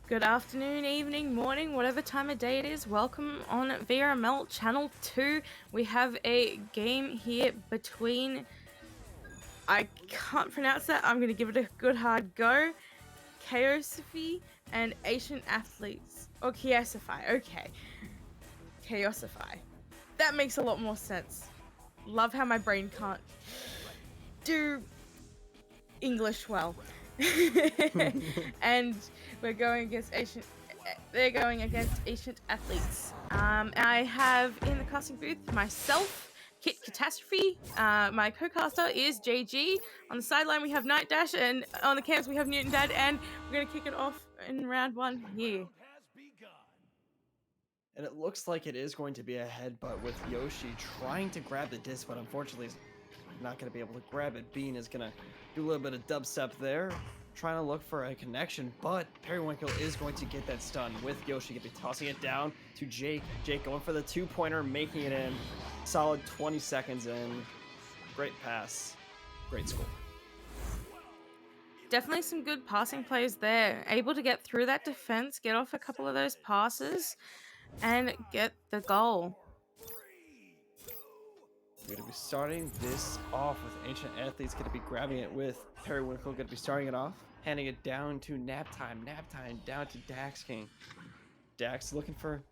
Good afternoon, evening, morning, whatever time of day it is. Welcome on VRML Channel 2. We have a game here between, I can't pronounce that, I'm going to give it a good hard go, Kaiosify and Ancient Athletes. Or Kaiosify, okay. Kaiosify. That makes a lot more sense. Love how my brain can't do English well. And we're going against they're going against Ancient Athletes. I have in the casting booth myself, KitKatastrophe. My co-caster is JG. On the sideline we have Night Dash, and on the cams we have Newton Dad, and we're going to kick it off in round one here. And it looks like it is going to be a headbutt with Yoshi trying to grab the disc, but unfortunately is not going to be able to grab it. Bean is going to do a little bit of dubstep there, trying to look for a connection, but Periwinkle is going to get that stun with Yoshi going to be tossing it down to Jake. Jake going for the two-pointer, making it in. Solid 20 seconds in. Great pass. Great score. Definitely some good passing plays there. Able to get through that defense, get off a couple of those passes, and get the goal. We're going to be starting this off with Ancient Athletes going to be grabbing it with Periwinkle going to be starting it off, handing it down to Nap Time down to Dax King. Dax looking for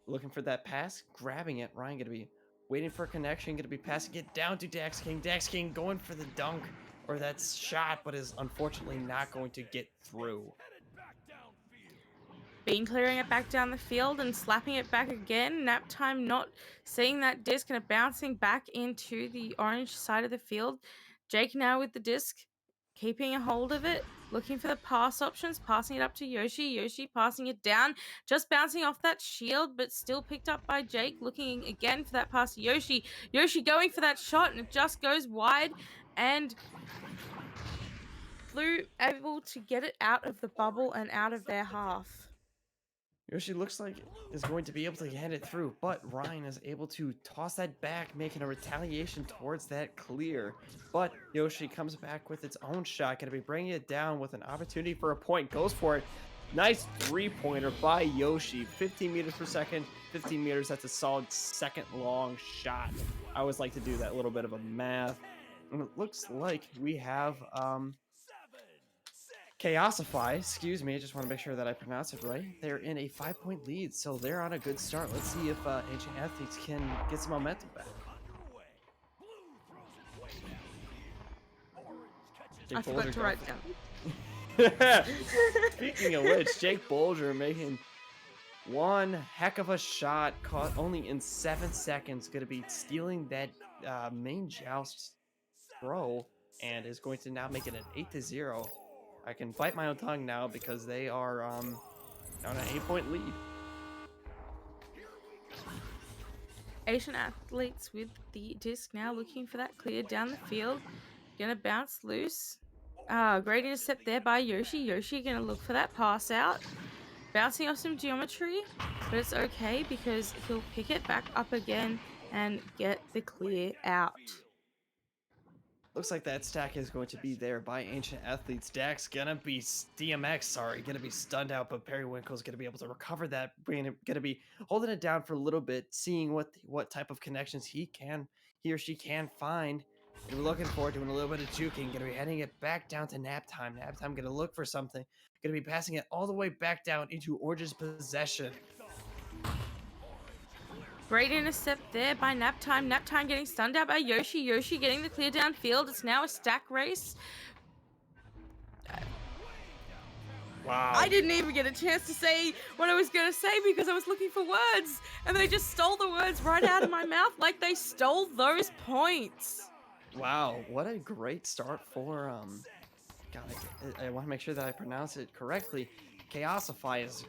that pass, grabbing it. Ryan going to be waiting for a connection, going to be passing it down to Dax King. Dax King going for the dunk or that shot, but is unfortunately not going to get through. Bean clearing it back down the field and slapping it back again. Naptime not seeing that disc and bouncing back into the orange side of the field. Jake now with the disc, keeping a hold of it, looking for the pass options, passing it up to Yoshi. Yoshi passing it down, just bouncing off that shield, but still picked up by Jake, looking again for that pass to Yoshi. Yoshi going for that shot, and it just goes wide, and Blue able to get it out of the bubble and out of their half. Yoshi looks like is going to be able to hand it through, but Ryan is able to toss that back, making a retaliation towards that clear. But Yoshi comes back with its own shot, going to be bringing it down with an opportunity for a point. Goes for it. Nice three-pointer by Yoshi. 15 meters per second, 15 meters. That's a solid second-long shot. I always like to do that little bit of a math. And it looks like we have Kaiosify, excuse me, I just want to make sure that I pronounce it right. They're in a 5-point lead, so they're on a good start. Let's see if Ancient Athletes can get some momentum back. I forgot to write down. Speaking of which, Jake Bolger making one heck of a shot, caught only in 7 seconds, going to be stealing that main joust throw, and is going to now make it an 8-0. I can bite my own tongue now because they are on an 8-point lead. Asian Athletes with the disc now looking for that clear down the field. Gonna bounce loose. Great intercept there by Yoshi. Yoshi gonna look for that pass out. Bouncing off some geometry, but it's okay because he'll pick it back up again and get the clear out. Looks like that stack is going to be there by Ancient Athletes. Dax gonna be DMX, gonna be stunned out, but Periwinkle's gonna be able to recover that. Gonna be holding it down for a little bit, seeing what type of connections he or she can find. Gonna be looking forward to doing a little bit of juking. Gonna be heading it back down to Naptime. Naptime gonna look for something. Gonna be passing it all the way back down into Orange's possession. Great intercept there by Naptime. Naptime getting stunned out by Yoshi. Yoshi getting the clear downfield. It's now a stack race. Wow. I didn't even get a chance to say what I was going to say because I was looking for words. And they just stole the words right out of my mouth like they stole those points. Wow, what a great start for, God, I want to make sure that I pronounce it correctly. Kaiosify is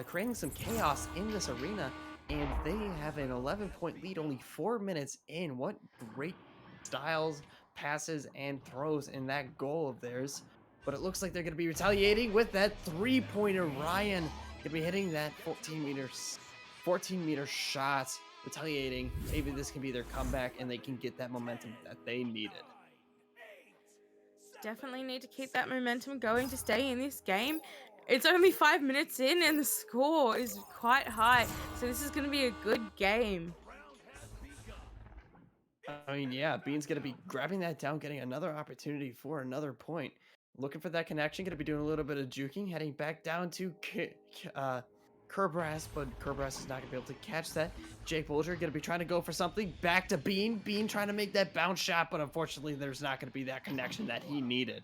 creating some chaos in this arena, and they have an 11-point lead only 4 minutes in. What great styles, passes, and throws in that goal of theirs. But it looks like they're going to be retaliating with that three-pointer. Ryan going to be hitting that 14-meter shot, retaliating. Maybe this can be their comeback, and they can get that momentum that they needed. Definitely need to keep that momentum going to stay in this game. It's only 5 minutes in and the score is quite high, so this is going to be a good game. I mean, yeah, Bean's going to be grabbing that down, getting another opportunity for another point. Looking for that connection, going to be doing a little bit of juking, heading back down to Kerbrass, but Kerbrass is not going to be able to catch that. Jake Bolger going to be trying to go for something. Back to Bean. Bean trying to make that bounce shot, but unfortunately there's not going to be that connection that he needed.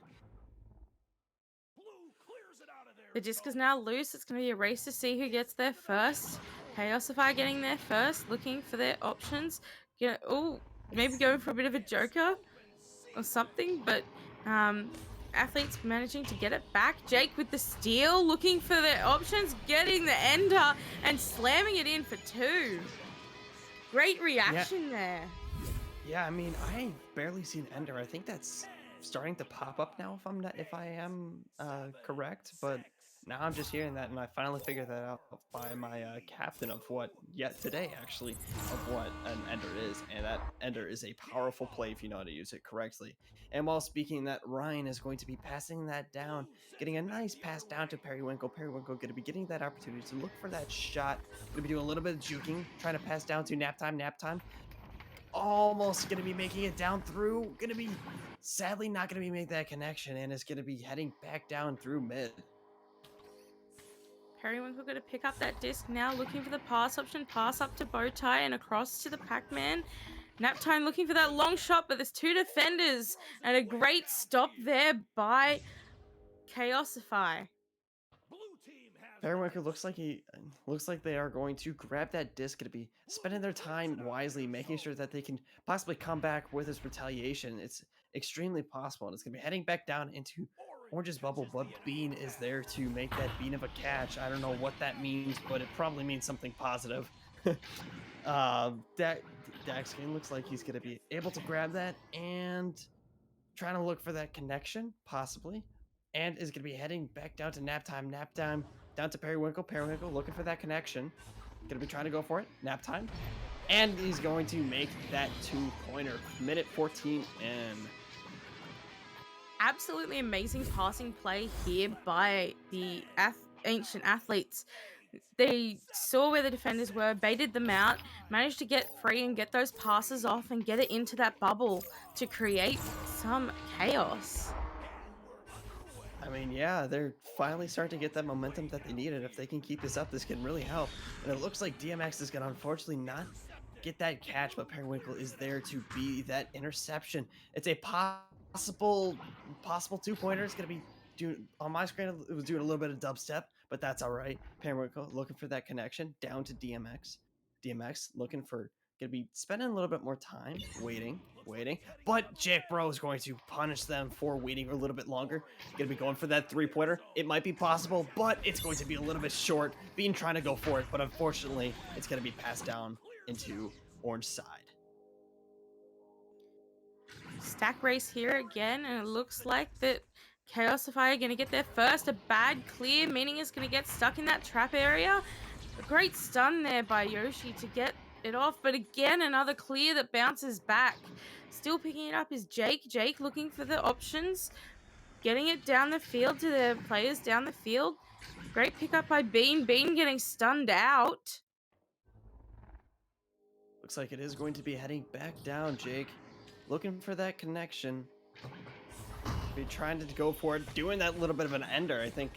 The disc is now loose. It's going to be a race to see who gets there first. Kaiosify getting there first, looking for their options. Maybe going for a bit of a joker or something, but Athletes managing to get it back. Jake with the steal, looking for their options, getting the ender and slamming it in for 2. Great reaction there. Yeah, I mean, I barely seen ender. I think that's starting to pop up now if I am correct, but now I'm just hearing that, and I finally figured that out by my captain of what today actually of what an ender is, and that ender is a powerful play if you know how to use it correctly. And while speaking that, Ryan is going to be passing that down, getting a nice pass down to Periwinkle. Periwinkle going to be getting that opportunity to look for that shot. Going to be doing a little bit of juking, trying to pass down to Naptime. Almost going to be making it down through. Going to be sadly not going to be making that connection, and is going to be heading back down through mid. Periwinkle going to pick up that disc now, looking for the pass option. Pass up to Bowtie and across to the Pac-Man. Naptime looking for that long shot, but there's 2 defenders and a great stop there by Kaiosify. Periwinkle looks like they are going to grab that disc, gonna be spending their time wisely, making sure that they can possibly come back with this retaliation. It's extremely possible, and it's gonna be heading back down into Orange's bubble, but Bean is there to make that bean of a catch. I don't know what that means, but it probably means something positive. That Daxkin looks like he's gonna be able to grab that and trying to look for that connection, possibly, and is going to be heading back down to nap time. Nap time down to Periwinkle. Periwinkle looking for that connection. Going to be trying to go for it. Nap time. And he's going to make that 2-pointer. Minute 14 in. Absolutely amazing passing play here by the ancient athletes. They saw where the defenders were, baited them out, managed to get free and get those passes off and get it into that bubble to create some chaos. I mean, yeah, they're finally starting to get that momentum that they needed. If they can keep this up, this can really help. And it looks like DMX is going to unfortunately not get that catch, but Periwinkle is there to be that interception. It's a possible 2-pointer. It's going to be doing on my screen. It was doing a little bit of dubstep, but that's all right. Periwinkle looking for that connection down to DMX. DMX looking for gonna be spending a little bit more time waiting, but Jake Bro is going to punish them for waiting a little bit longer. Gonna be going for that 3-pointer. It might be possible, but it's going to be a little bit short. Bean trying to go for it, but unfortunately, it's gonna be passed down into Orange side. Stack race here again, and it looks like that Kaiosify are going to get there first. A bad clear, meaning is going to get stuck in that trap area. A great stun there by Yoshi to get it off, but again, another clear that bounces back. Still picking it up is Jake. Jake looking for the options, getting it down the field to the players down the field. Great pickup by Bean. Bean getting stunned out. Looks like it is going to be heading back down, Jake. Looking for that connection. Be trying to go for it, doing that little bit of an ender. I think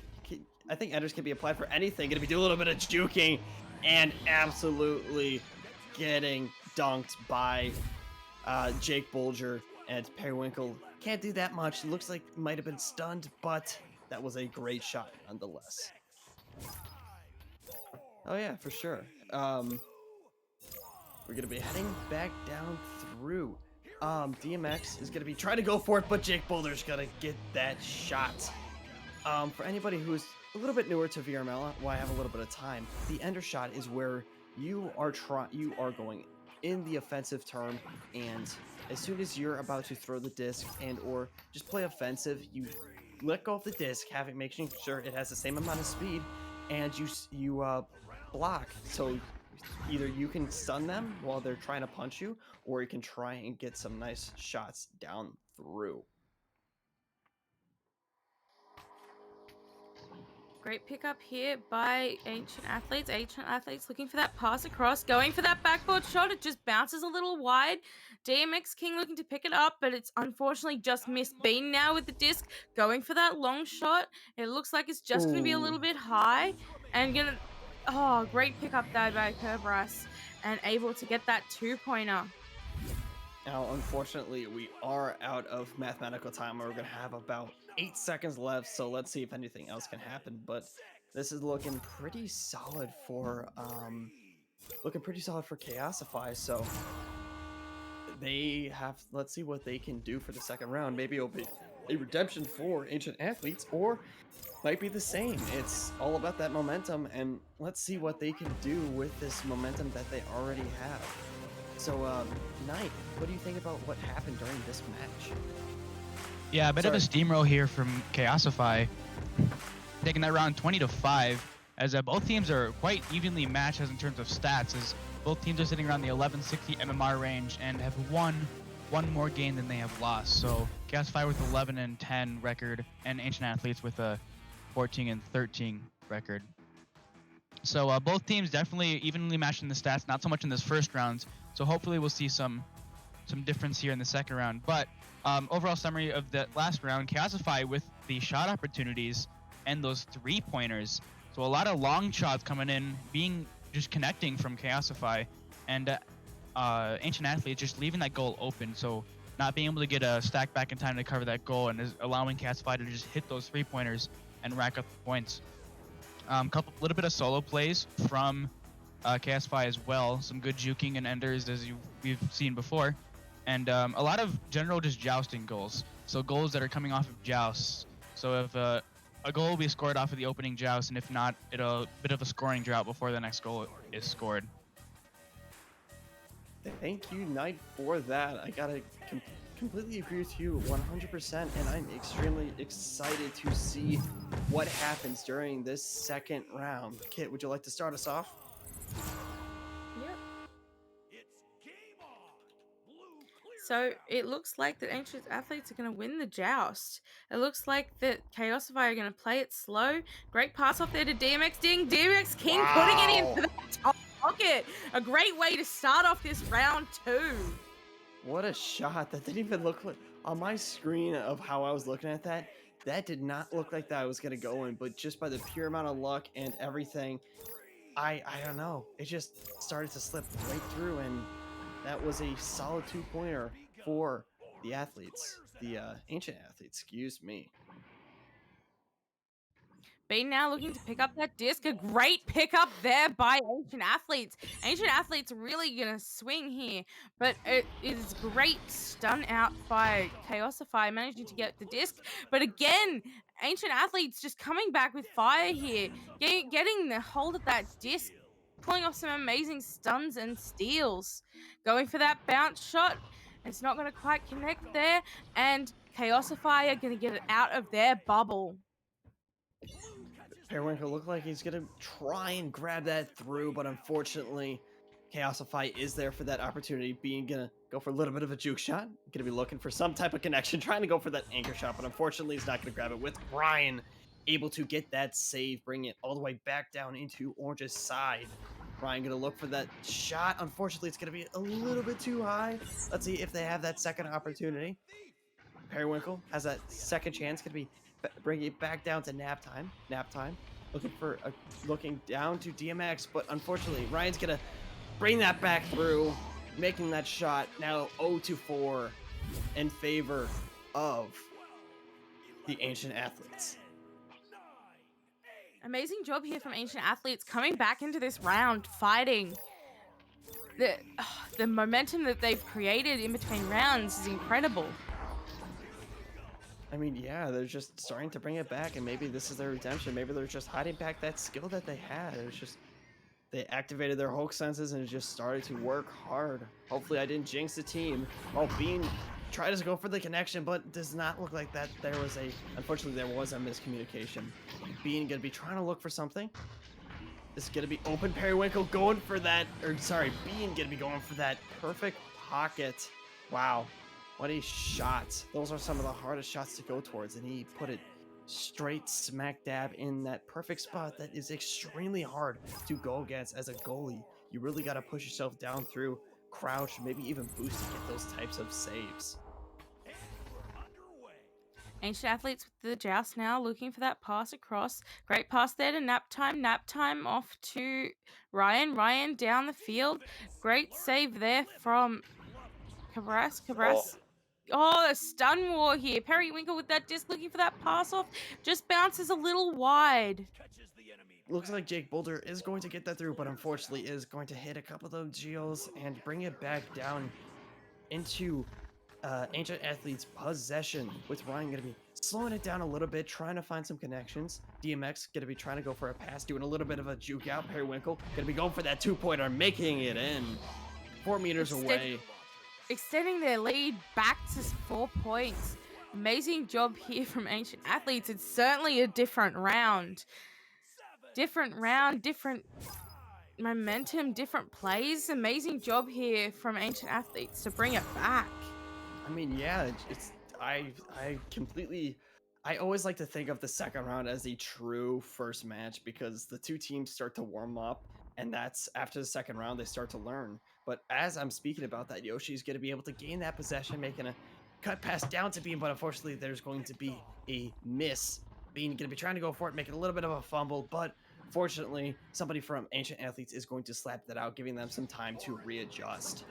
enders can be applied for anything. Gonna be doing a little bit of juking and absolutely getting dunked by Jake Bulger, and Periwinkle can't do that much. It looks like might have been stunned, but that was a great shot nonetheless. Oh yeah, for sure. We're gonna be heading back down through. DMX is gonna be trying to go for it, but Jake Boulder's gonna get that shot. For anybody who's a little bit newer to VRML, why I have a little bit of time, the ender shot is where you are going in the offensive term, and as soon as you're about to throw the disc and or just play offensive, you let go of the disc, making sure it has the same amount of speed, and you block. So either you can stun them while they're trying to punch you, or you can try and get some nice shots down through. Great pickup here by Ancient Athletes. Ancient Athletes looking for that pass across, going for that backboard shot. It just bounces a little wide. DMX King looking to pick it up, but it's unfortunately just missed. Bean now with the disc, going for that long shot. It looks like it's just going to be a little bit high. And gonna... Oh, great pickup there by Kerberos. And able to get that 2-pointer. Now, unfortunately, we are out of mathematical time. We're going to have about 8 seconds left, so let's see if anything else can happen. But this is looking pretty solid for Kaiosify. So let's see what they can do for the second round. Maybe it'll be a redemption for Ancient Athletes, or might be the same. It's all about that momentum, and let's see what they can do with this momentum that they already have. So, Knight, what do you think about what happened during this match? Yeah, a bit of a steamroll here from Kaiosify, taking that round 20-5, as both teams are quite evenly matched as in terms of stats, as both teams are sitting around the 1160 MMR range and have won one more game than they have lost. So Kaiosify with 11-10 record, and Ancient Athletes with a 14-13 record. So both teams definitely evenly matched in the stats, not so much in this first round. So hopefully we'll see some difference here in the second round. But overall summary of the last round, Kaiosify with the shot opportunities and those 3-pointers. So a lot of long shots coming in, just connecting from Kaiosify, and Ancient Athletes just leaving that goal open. So not being able to get a stack back in time to cover that goal, and is allowing Kaiosify to just hit those 3-pointers and rack up the points. Little bit of solo plays from Kaiosify as well. Some good juking and enders as we've seen before, and a lot of general just jousting goals. So goals that are coming off of jousts. So if a goal will be scored off of the opening joust, and if not, it'll bit of a scoring drought before the next goal is scored. Thank you, Knight, for that. I gotta completely agree with you 100%, and I'm extremely excited to see what happens during this second round. Kit, would you like to start us off? Yep. So it looks like that Ancient Athletes are going to win the joust. It looks like that Kaiosify are going to play it slow. Great pass off there to DMX Ding. DMX King putting it into the top pocket. A great way to start off this round 2. What a shot. That didn't even look like, on my screen of how I was looking at that, that did not look like that was going to go in, but just by the pure amount of luck and everything, I don't know. It just started to slip right through, and that was a solid 2-pointer for the athletes, the ancient athletes, excuse me. Bean now looking to pick up that disc. A great pickup there by Ancient Athletes. Ancient Athletes really going to swing here, but it is great stun out by Kaiosify, managing to get the disc. But again, Ancient Athletes just coming back with fire here, getting the hold of that disc, pulling off some amazing stuns and steals. Going for that bounce shot. It's not going to quite connect there, and Kaiosify are going to get it out of their bubble. Periwinkle looked like he's going to try and grab that through, but unfortunately, Kaiosify is there for that opportunity, being going to go for a little bit of a juke shot, going to be looking for some type of connection, trying to go for that anchor shot, but unfortunately he's not going to grab it, with Brian able to get that save, bring it all the way back down into Orange's side. Brian going to look for that shot. Unfortunately, it's going to be a little bit too high. Let's see if they have that second opportunity. Periwinkle has that second chance, going to be bringing it back down to nap time, looking down to DMX, but unfortunately Ryan's gonna bring that back through, making that shot now 0-4 in favor of the Ancient Athletes. Amazing job here from Ancient Athletes coming back into this round, fighting. The momentum that they've created in between rounds is incredible. I mean, yeah, they're just starting to bring it back, and maybe this is their redemption. Maybe they're just hiding back that skill that they had. It was just, they activated their Hulk senses and just started to work hard. Hopefully I didn't jinx the team. Oh, Bean tried to go for the connection, but does not look like that. Unfortunately, there was a miscommunication. Bean gonna be trying to look for something. This is gonna be open. Periwinkle going for that, Bean gonna be going for that perfect pocket. Wow. What a shot. Those are some of the hardest shots to go towards, and he put it straight smack dab in that perfect spot that is extremely hard to go against as a goalie. You really got to push yourself down through, crouch, maybe even boost to get those types of saves. Ancient Athletes with the joust now, looking for that pass across. Great pass there to Nap Time off to Ryan. Ryan down the field. Great save there from Cabras. Oh, a stun war here. Periwinkle with that disc, looking for that pass off. Just bounces a little wide. Looks like Jake Boulder is going to get that through, but unfortunately is going to hit a couple of those geos and bring it back down into Ancient Athletes' possession, with Ryan going to be slowing it down a little bit, trying to find some connections. DMX going to be trying to go for a pass, doing a little bit of a juke out. Periwinkle going to be going for that 2-pointer, making it in. 4 meters away. Extending their lead back to 4 points. Amazing job here from Ancient Athletes. It's certainly a different round. Different momentum, different plays. Amazing job here from Ancient Athletes to bring it back. I mean, yeah, I always like to think of the second round as a true first match, because the two teams start to warm up, and that's after the second round they start to learn. But as I'm speaking about that, Yoshi's going to be able to gain that possession, making a cut pass down to Bean, but unfortunately there's going to be a miss. Bean going to be trying to go for it, making a little bit of a fumble, but fortunately somebody from Ancient Athletes is going to slap that out, giving them some time to readjust.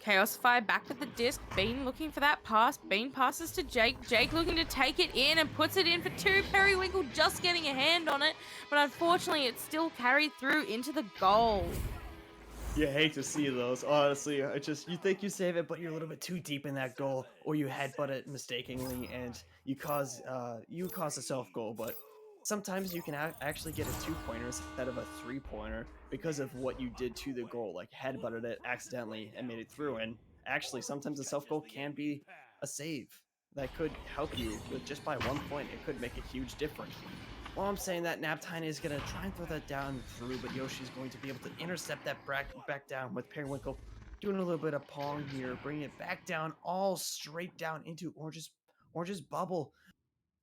Kaiosify back with the disc. Bean looking for that pass. Bean passes to Jake. Jake looking to take it in and puts it in for 2. Periwinkle just getting a hand on it, but unfortunately it's still carried through into the goal. You hate to see those, honestly. It's just, you think you save it, but you're a little bit too deep in that goal, or you headbutt it mistakenly, and you cause a self-goal. But sometimes you can actually get a 2-pointer instead of a 3-pointer because of what you did to the goal, like headbutted it accidentally and made it through. And actually, sometimes a self-goal can be a save that could help you with just by 1 point. It could make a huge difference. Well, I'm saying that Naptine is going to try and throw that down through, but Yoshi's going to be able to intercept that back down with Periwinkle doing a little bit of pong here, bringing it back down, all straight down into Orange's bubble.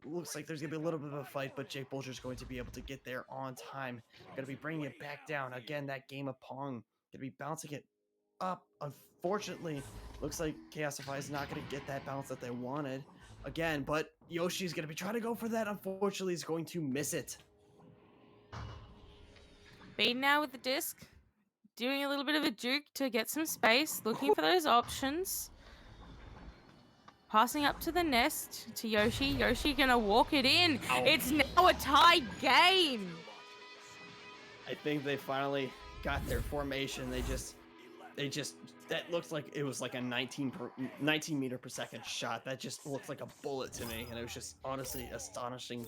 Looks like there's going to be a little bit of a fight, but Jake Bulger's going to be able to get there on time. Going to be bringing it back down. Again, that game of pong. Going to be bouncing it up. Unfortunately, looks like Kaiosify is not going to get that bounce that they wanted again, but Yoshi's going to be trying to go for that. Unfortunately, he's going to miss it. Bean now with the disc, doing a little bit of a juke to get some space, looking for those options. Passing up to the nest to Yoshi. Yoshi gonna walk it in. Ow. It's now a tie game. I think they finally got their formation. They just that looks like it was like a 19 meter per second shot. That just looks like a bullet to me, and it was just honestly astonishing.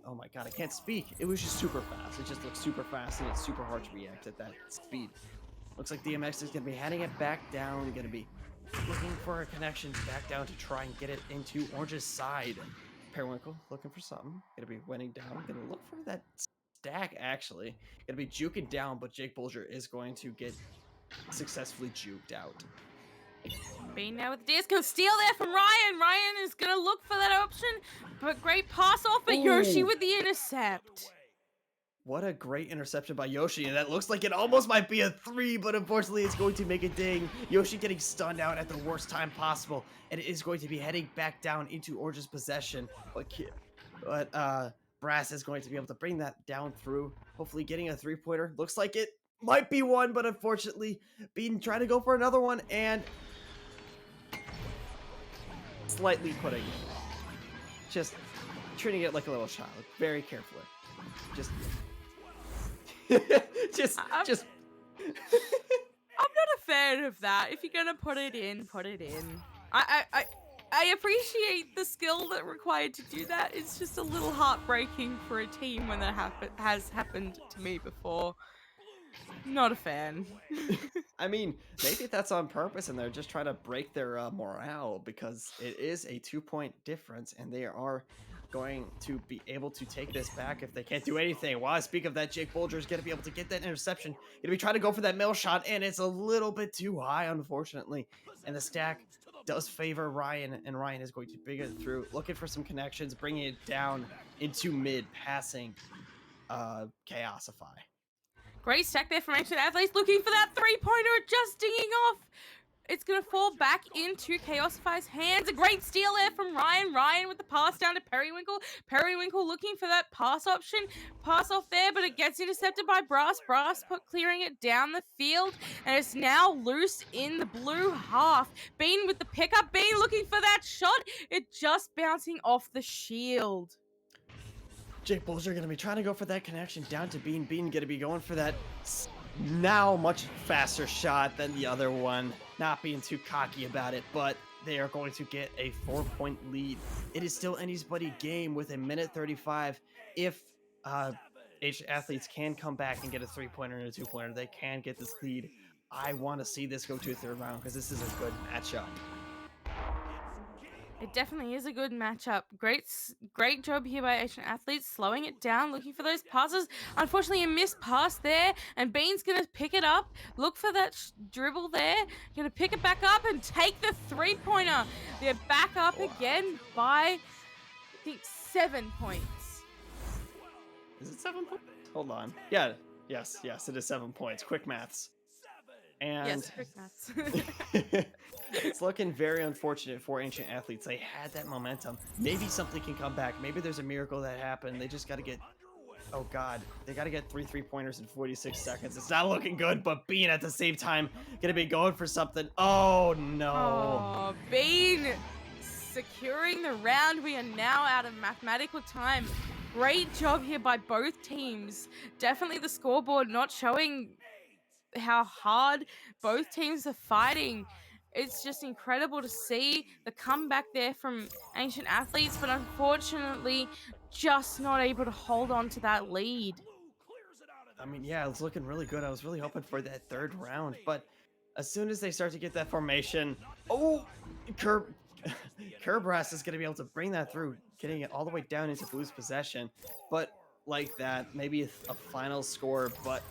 Oh my god, I can't speak. It was just super fast. It just looked super fast, and it's super hard to react at that speed. Looks like DMX is gonna be heading it back down. Gonna be looking for a connection back down to try and get it into Orange's side. Periwinkle looking for something. Gonna be winning down. Gonna look for that stack, actually. Gonna be juking down, but Jake Bulger is going to get successfully juked out. Bean now with the disc. Gonna steal there from Ryan. Ryan is gonna look for that option, but great pass off, but Yoshi with the intercept. What a great interception by Yoshi, and that looks like it almost might be a 3, but unfortunately it's going to make a ding. Yoshi getting stunned out at the worst time possible, and it is going to be heading back down into Orange's possession. But Brass is going to be able to bring that down through, hopefully getting a 3-pointer. Looks like it might be one, but unfortunately Bean trying to go for another one, and slightly putting, just treating it like a little child, very carefully. I'm not a fan of that. If you're gonna put it in, put it in. I appreciate the skill that required to do that. It's just a little heartbreaking for a team when that has happened to me before. Not a fan. I mean, maybe that's on purpose and they're just trying to break their morale, because it is a 2-point difference and they are going to be able to take this back if they can't do anything. While I speak of that, Jake Bulger is going to be able to get that interception. Going to be trying to go for that middle shot, and it's a little bit too high, unfortunately. And the stack does favor Ryan, and Ryan is going to bring it through, looking for some connections, bringing it down into mid, passing Kaiosify. Great stack there from Ancient Athletes, looking for that 3-pointer, just dinging off. It's going to fall back into Kaiosify's hands. A great steal there from Ryan. Ryan with the pass down to Periwinkle. Periwinkle looking for that pass option. Pass off there, but it gets intercepted by Brass. Brass clearing it down the field, and it's now loose in the blue half. Bean with the pickup. Bean looking for that shot. It just bouncing off the shield. Jake Bulger going to be trying to go for that connection down to Bean. Bean going to be going for that now much faster shot than the other one. Not being too cocky about it, but they are going to get a 4-point lead. It is still anybody's game with a minute 35. If Ancient Athletes can come back and get a 3-pointer and a 2-pointer, they can get this lead. I want to see this go to a 3rd round because this is a good matchup. It definitely is a good matchup. Great job here by Ancient Athletes, slowing it down, looking for those passes. Unfortunately, a missed pass there, and Bean's going to pick it up, look for that dribble there, going to pick it back up and take the 3-pointer. They're back up again by, I think, 7 points. Is it 7 points? Hold on. Yeah, yes, it is 7 points. Quick maths. And yes, quick maths. It's looking very unfortunate for Ancient Athletes. They had that momentum. Maybe something can come back. Maybe there's a miracle that happened. They just got to get Oh God, they got to get 3 3-pointers in 46 seconds. It's not looking good, but Bean at the same time gonna be going for something. Oh no. Oh, Bean securing the round. We are now out of mathematical time. Great job here by both teams. Definitely the scoreboard not showing how hard both teams are fighting. It's just incredible to see the comeback there from Ancient Athletes, but unfortunately just not able to hold on to that lead. I mean, yeah, it's looking really good. I was really hoping for that third round, but as soon as they start to get that formation, oh, Kerbrass is going to be able to bring that through, getting it all the way down into Blue's possession. But like that, maybe a final score, but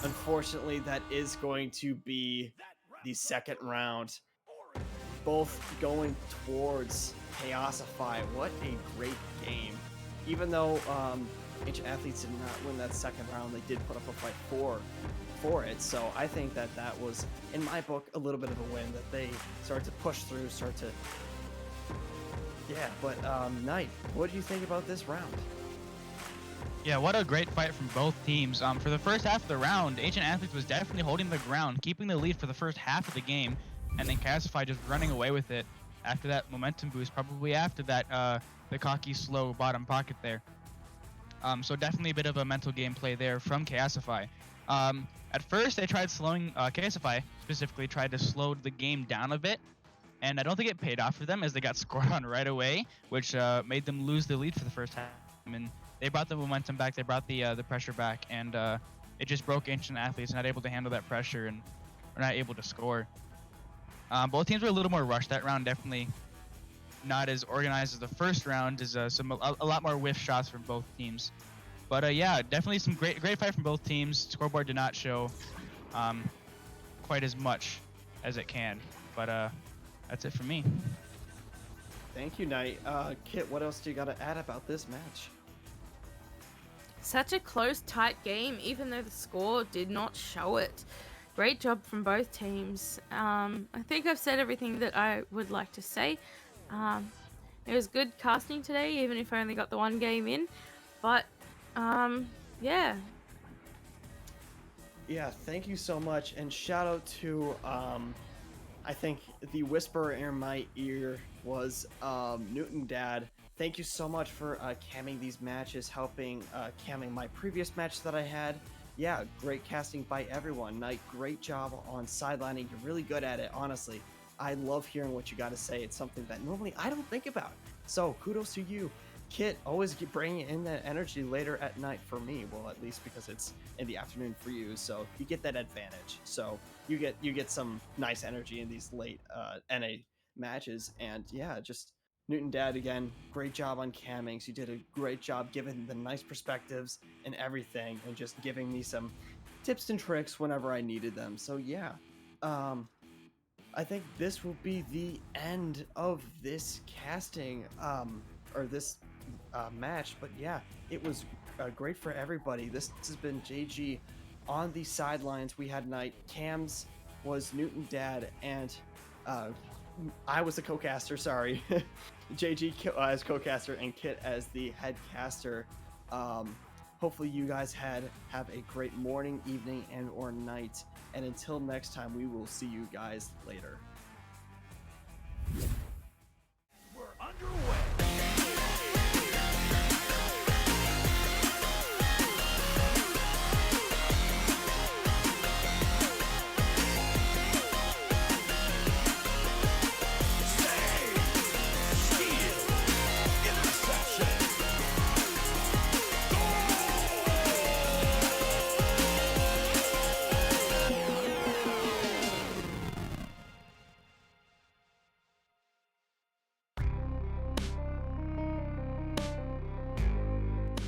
unfortunately, that is going to be the second round. Both going towards Kaiosify. What a great game. Even though Ancient Athletes did not win that second round, they did put up a fight for it. So I think that was, in my book, a little bit of a win, that they started to push through, yeah, but Knight, what do you think about this round? Yeah, what a great fight from both teams. For the first half of the round, Ancient Athletes was definitely holding the ground, keeping the lead for the first half of the game, and then Kaiosify just running away with it after that momentum boost, probably after that the cocky, slow bottom pocket there. So definitely a bit of a mental game play there from Kaiosify. At first, they tried slowing, Kaiosify specifically tried to slow the game down a bit, and I don't think it paid off for them as they got scored on right away, which made them lose the lead for the first half. And they brought the momentum back, they brought the pressure back, and it just broke Ancient Athletes, not able to handle that pressure and were not able to score. Both teams were a little more rushed that round, definitely not as organized as the first round. Is a lot more whiff shots from both teams. But yeah, definitely some great fight from both teams. Scoreboard did not show quite as much as it can, but that's it for me. Thank you, Knight. Kit, what else do you got to add about this match? Such a close, tight game, even though the score did not show it. Great job from both teams. I think I've said everything that I would like to say. It was good casting today, even if I only got the one game in. But, yeah. Yeah, thank you so much. And shout out to, I think the whisperer in my ear was Newton Dad. Thank you so much for camming these matches, helping camming my previous match that I had. Yeah, great casting by everyone. Knight, great job on sidelining. You're really good at it, honestly. I love hearing what you got to say. It's something that normally I don't think about. So kudos to you. Kit, always bringing in that energy later at night for me. Well, at least because it's in the afternoon for you, so you get that advantage. So you get some nice energy in these late NA matches. And yeah, just Newton Dad again, great job on cammings. You did a great job giving the nice perspectives and everything, and just giving me some tips and tricks whenever I needed them. So yeah, I think this will be the end of this casting or this match. But yeah, it was great for everybody. This has been JG on the sidelines. We had Knight, Cams was Newton Dad, and I was the co-caster, sorry. JG as co-caster and Kit as the head caster. Hopefully you guys have a great morning, evening, and or night. And until next time, we will see you guys later. We're underway.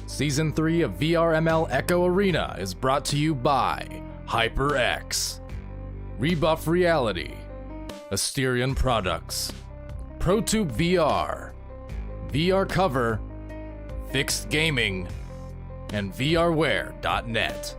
Season 3 of VRML Echo Arena is brought to you by HyperX, Rebuff Reality, Asterion Products, ProTube VR, VR Cover, Fixed Gaming, and VRware.net.